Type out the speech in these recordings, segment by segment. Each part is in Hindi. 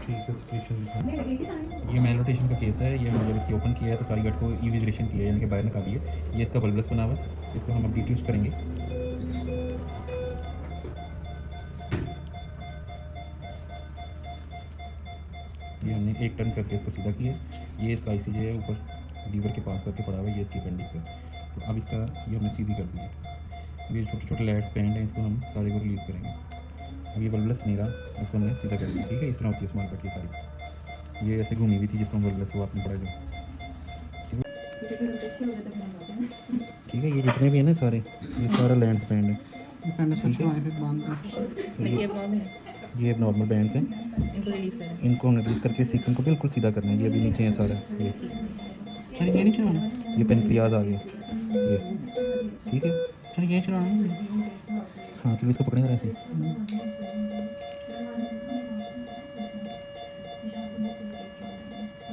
ठीक है, सिचुएशन ये मैल रोटेशन का केस है। ये हमने जब इसकी ओपन किया है तो सारी गट को इविजुलेशन किया है, यानी कि बाहर निकाली है। ये इसका बल्बस बना हुआ है, इसको हम अब डिट्यूस करेंगे। ये हमने एक टर्न करके इसको सीधा किया। ये इसका ICJ है, ऊपर लीवर के पास करके पड़ा हुआ है, ये इसकी अपेंडिक्स है। तो अब इसका ये हमने सीधी कर दिया। अब ये छोटे छोटे लैड्स बैंड हैं, इसको हम सारे को रिलीज़ करेंगे। अब ये बल्बस नहीं रहा, इसको हमने सीधा कर दिया। ठीक है, इस तरह होती है स्मॉल कट ये सारी। ये ऐसे घूमी हुई थी जिसको हम बल्बस वो आपने पढ़ा जो। ठीक है, ये जितने भी हैं ना सारे, ये सारा लैंड बैंड है। ये अब नॉर्मल बैंड्स हैं, इनको हमने रिलीज़ करके सीक्वेंस को बिल्कुल सीधा करना है। ये अभी नीचे है सारा, ये नीचे ये पेनक्रियाज आ गया ये। ठीक है, चलिए ये चलाना। हाँ, तो इसको पकड़ेंगे ऐसे।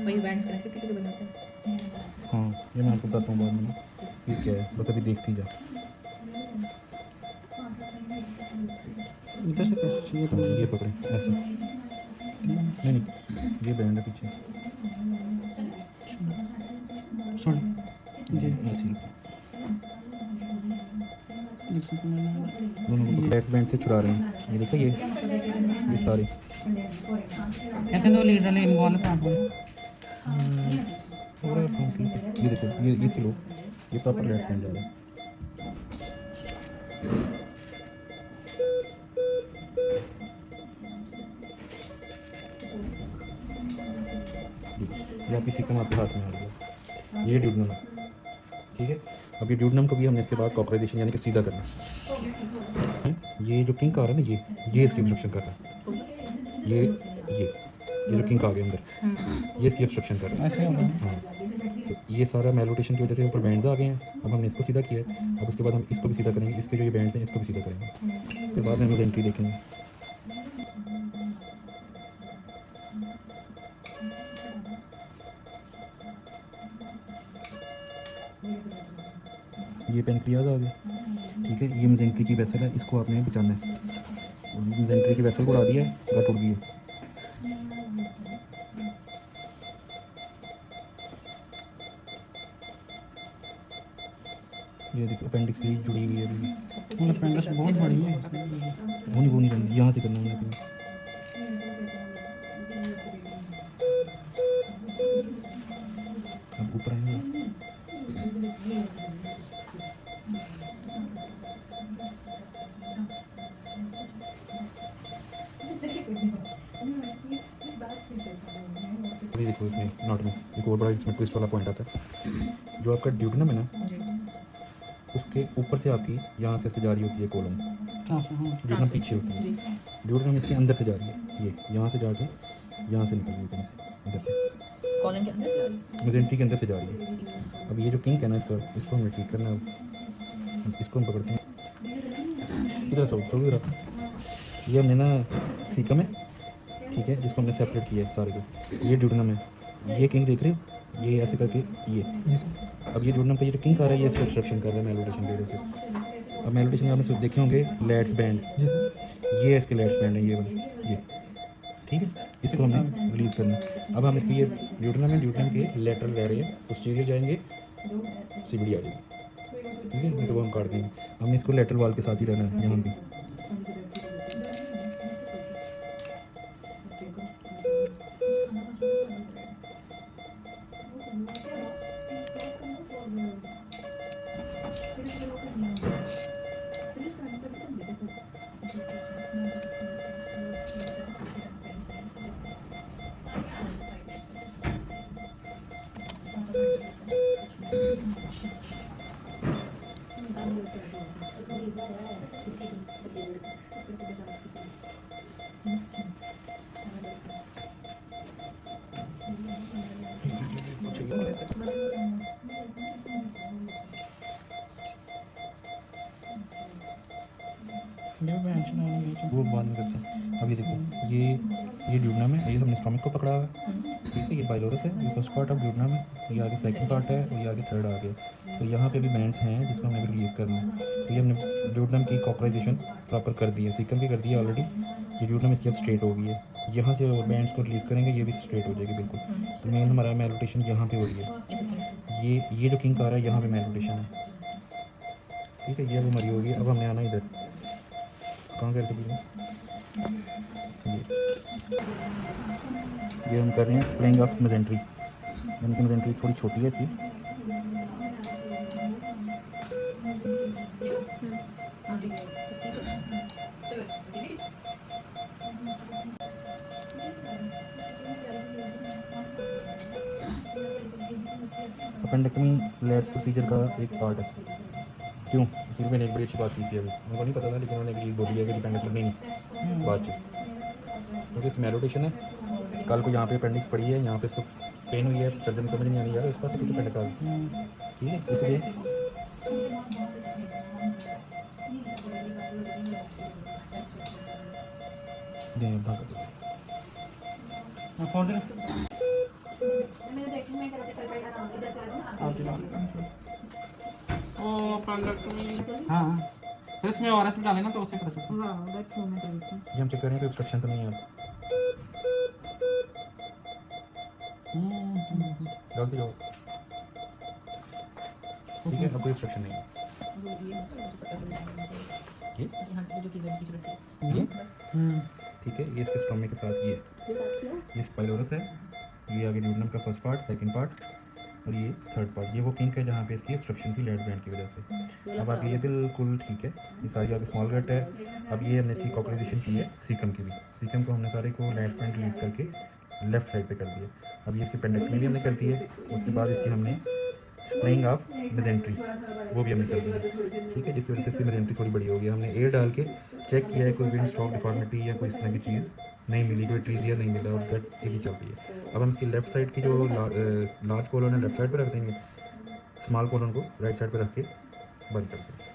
वही बैंड्स कनेक्टेड करके बनाते हैं। हाँ, ये मैं आपको बताता हूँ बाद में। ये क्या है बस अभी देखती जा। इधर से कैसे चाहिए तो ये पकड़ें ऐसे। नहीं नहीं, ये बैंड है पीछे। सॉरी जी ऐसे ही दोनों को बैक्स बैंड से चुरा रहे हैं। ये देखो ये सारे कहते हैं तो लीडर ने इन्वॉल्व कहाँ पर पूरा ये देखो ये इसके लोग ये प्रॉपर लेफ्ट बैंड जा रहा है। ये आप इसी को आपके हाथ में आ गया, ये ड्यूडनम है। ठीक है, अब ये ड्यूडनम को भी हमने इसके बाद कॉकराइजेशन यानी कि सीधा करना है। ये जो किंक आ रहा है ना, ये इसकी ऑब्स्ट्रक्शन कर रहा है। ये जो किंक आ गया अंदर, ये इसकी ऑब्स्ट्रक्शन कर रहा है। ऐसे होगा। हाँ, तो ये सारा मेलोटेशन की वजह से ऊपर बैंड्स आ गए हैं। अब हमने इसको सीधा किया है, अब उसके बाद हम इसको भी सीधा करेंगे। इसके जो ये बैंड्स हैं इसको भी सीधा करेंगे। उसके बाद हम एंट्री देखेंगे। ये पेनक्रियाज आ गया। ठीक है, ये मेजेंट्री की वेसल है, इसको आपने बचाना है। मेजेंट्री की वेसल को उड़ा दिया है, गट उड़ गई है। ये देखो अपेंडिक्स भी जुड़ी हुई है अभी। वो अपेंडिक्स बहुत बड़ी है। वो नहीं करनी, यहाँ से करना है उन्हें। अब ऊपर आएंगे। अभी देखो इसमें नॉट में एक और बड़ा इसमें ट्विस्ट वाला पॉइंट आता है। जो आपका ड्यूडनम है ना, उसके ऊपर से आपकी यहाँ से जा रही होती है कॉलम। ड्यूडनम पीछे होती है, ड्यूडनम इसके अंदर से जा रही है। ये यहाँ से जाके यहाँ से निकल रही है कहीं से अंदर से, कॉलन के अंदर मेजेंट्री के अंदर से जा रही है। अब ये जो किंक है ना, इसको हमें ठीक करना है। अब इसको हम पकड़ते हैं इधर से थोड़ी इधर। ये हमने ना सीकम है, ठीक है, जिसको हमने सेपरेट किया है सारे को। ये ड्यूडनम है, ये किंक देख रहे हो, ये ऐसे करके ये। अब ये ड्यूडनम का ये जो किंक आ रहा है, ये इसको ऑब्स्ट्रक्शन कर रहा है मेलोटेशन की वजह से। अब मेलोटेशन आपने सिर्फ देखे होंगे लैट्स बैंड, ये इसके लैट्स बैंड है ये वाले, ये। ठीक है, इसको हमने रिलीज़ करना है। अब हम इसकी ये ड्यूडनम है, ड्यूडनम के लेटरल रह रहे हैं, पोस्टीरियर जाएंगे, CBD आ जाएगी। ठीक है, तो वो हम काट देंगे। हमने इसको लेटरल वाल के साथ ही रहना है यहाँ भी। वो बाद में करते हैं। अब ये देखो ये ड्यूडनम है, ये हमने स्टमक को पकड़ा हुआ है। ठीक है, ये बाइलोरस है, ये फर्स्ट पार्ट ऑफ ड्यूडनम है, ये आगे सेकंड पार्ट है और ये आगे थर्ड आ गया। तो यहाँ पे भी बैंड्स हैं जिसको हमने रिलीज़ करना है। तो ये हमने ड्यूडनम की कॉकराइजेशन प्रॉपर कर दी है, सीकम भी कर दी है ऑलरेडी। ये ड्यूडनम इसकी अब स्ट्रेट हो गई है। यहाँ से और बैंड्स को रिलीज़ करेंगे, ये भी स्ट्रेट हो जाएगी बिल्कुल। तो मेन हमारा मेल रोटेशन यहाँ पे हो रही है। ये जो किंक आ रहा है यहाँ पे मेल रोटेशन है, ठीक है। ये अब हमारी होगी। अब हमने आना इधर, कहाँ करके भी ये हम कर रहे हैं स्प्रिंग ऑफ मेजेंट्री। इनकी मेजेंट्री थोड़ी छोटी है इसकी। अपेंडेक्टमी लेट्स प्रोसीजर का एक पार्ट है। क्यों? फिर मैंने एक बड़ी अच्छी बात की थी अभी, मेरे को नहीं पता था, लेकिन उन्होंने एक बोली है कि अपेंडेक्टमी नहीं बात चीज, क्योंकि इसमें मेलोटेशन है। कल को यहाँ पे अपेंडिक्स पड़ी है, यहाँ पे इसको पेन हुई है, सर्जन समझ नहीं आ रही यार इस पास से कुछ अपेंडिक्स आ गई, ठीक है। इसलिए खोल दे। ओ पेंडेक्टमी। हाँ सर, इसमें ओआरएस भी डालें ना तो उससे पता चलता है। ये हम चेक करें कोई ऑब्स्ट्रक्शन तो नहीं है। डालते जाओ, ठीक है। अब कोई ऑब्स्ट्रक्शन नहीं है। ये ठीक है। ये इसके स्टोमी के साथ ये स्पाइलोरस है, ये आगे ड्यूडनम का फर्स्ट पार्ट, सेकंड पार्ट और ये थर्ड पार्ट। ये वो किंक है जहाँ पे इसकी ऑब्स्ट्रक्शन थी लेड बैंड की वजह से। अब आगे ये बिल्कुल ठीक है। ये सारी आगे स्मॉल गट है। अब ये हमने इसकी कॉकराइजेशन की है सीकम की भी। सीकम को हमने सारे को लेड बैंड रिलीज करके लेफ्ट साइड पे कर दिया। अब ये इसकी पेंडेक्टमी भी हमने कर दी है। उसके बाद इसकी हमने स्प्रिंग ऑफ मेजेंट्री वो भी हमने कर दी है, ठीक है। जिसकी वजह से इसकी मेजेंट्री थोड़ी बड़ी हो गई। हमने एयर डाल के चेक किया है, कोई विंड स्ट्रोक डिफॉर्मिटी या कोई इस तरह की चीज़ नहीं मिली, कोई ट्रीजिया नहीं मिला और गट सीधी चल रही है। अब हम इसकी लेफ्ट साइड की जो लार्ज कोलन है लेफ्ट साइड पर रख देंगे, स्मॉल कोलन को राइट साइड पर रख के बंद कर देंगे।